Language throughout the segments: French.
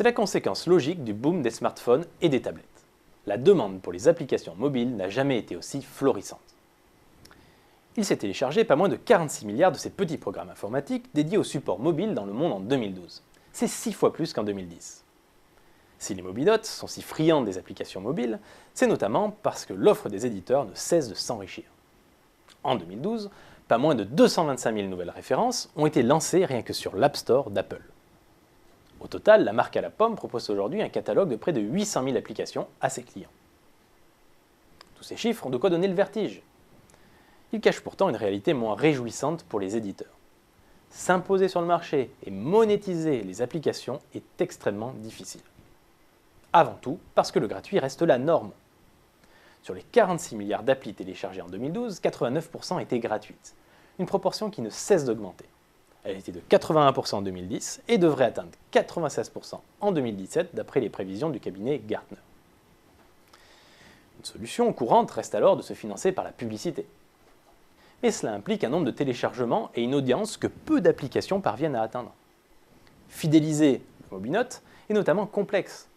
C'est la conséquence logique du boom des smartphones et des tablettes. La demande pour les applications mobiles n'a jamais été aussi florissante. Il s'est téléchargé pas moins de 46 milliards de ces petits programmes informatiques dédiés au support mobile dans le monde en 2012. C'est 6 fois plus qu'en 2010. Si les mobinotes sont si friands des applications mobiles, c'est notamment parce que l'offre des éditeurs ne cesse de s'enrichir. En 2012, pas moins de 225 000 nouvelles références ont été lancées rien que sur l'App Store d'Apple. Au total, la marque à la pomme propose aujourd'hui un catalogue de près de 800 000 applications à ses clients. Tous ces chiffres ont de quoi donner le vertige. Ils cachent pourtant une réalité moins réjouissante pour les éditeurs. S'imposer sur le marché et monétiser les applications est extrêmement difficile. Avant tout parce que le gratuit reste la norme. Sur les 46 milliards d'applis téléchargées en 2012, 89% étaient gratuites, une proportion qui ne cesse d'augmenter. Elle était de 81% en 2010 et devrait atteindre 96% en 2017 d'après les prévisions du cabinet Gartner. Une solution courante reste alors de se financer par la publicité. Mais cela implique un nombre de téléchargements et une audience que peu d'applications parviennent à atteindre. Fidéliser le mobinote est notamment complexe.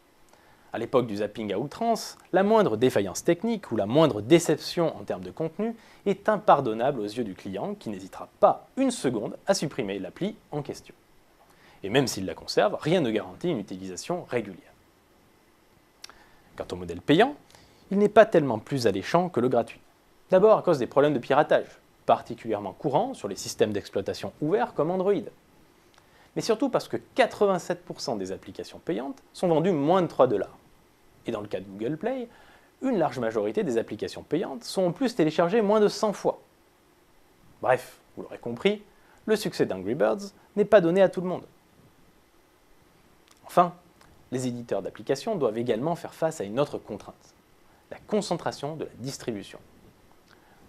À l'époque du zapping à outrance, la moindre défaillance technique ou la moindre déception en termes de contenu est impardonnable aux yeux du client qui n'hésitera pas une seconde à supprimer l'appli en question. Et même s'il la conserve, rien ne garantit une utilisation régulière. Quant au modèle payant, il n'est pas tellement plus alléchant que le gratuit. D'abord à cause des problèmes de piratage, particulièrement courants sur les systèmes d'exploitation ouverts comme Android. Mais surtout parce que 87% des applications payantes sont vendues moins de 3 $. Et dans le cas de Google Play, une large majorité des applications payantes sont en plus téléchargées moins de 100 fois. Bref, vous l'aurez compris, le succès d'Angry Birds n'est pas donné à tout le monde. Enfin, les éditeurs d'applications doivent également faire face à une autre contrainte, la concentration de la distribution.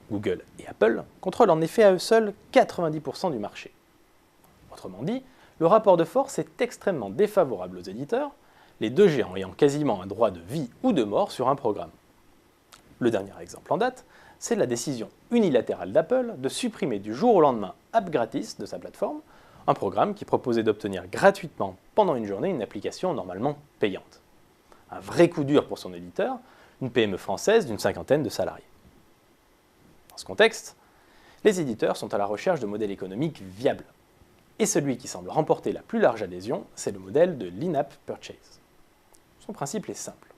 Google et Apple contrôlent en effet à eux seuls 90% du marché. Autrement dit, le rapport de force est extrêmement défavorable aux éditeurs, les deux géants ayant quasiment un droit de vie ou de mort sur un programme. Le dernier exemple en date, c'est la décision unilatérale d'Apple de supprimer du jour au lendemain AppGratis de sa plateforme, un programme qui proposait d'obtenir gratuitement pendant une journée une application normalement payante. Un vrai coup dur pour son éditeur, une PME française d'une 50aine de salariés. Dans ce contexte, les éditeurs sont à la recherche de modèles économiques viables. Et celui qui semble remporter la plus large adhésion, c'est le modèle de l'in-app purchase. Son principe est simple.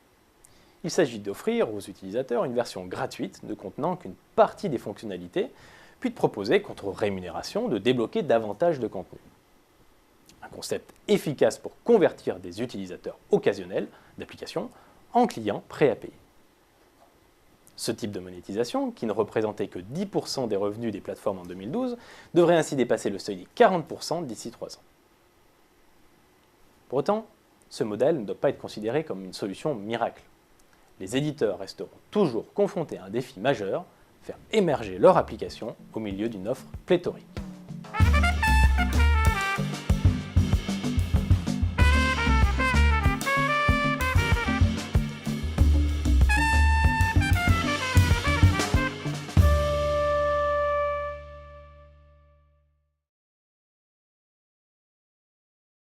Il s'agit d'offrir aux utilisateurs une version gratuite ne contenant qu'une partie des fonctionnalités, puis de proposer, contre rémunération, de débloquer davantage de contenu. Un concept efficace pour convertir des utilisateurs occasionnels d'applications en clients prêts à payer. Ce type de monétisation, qui ne représentait que 10% des revenus des plateformes en 2012, devrait ainsi dépasser le seuil des 40% d'ici 3 ans. Pour autant, ce modèle ne doit pas être considéré comme une solution miracle. Les éditeurs resteront toujours confrontés à un défi majeur, faire émerger leur application au milieu d'une offre pléthorique.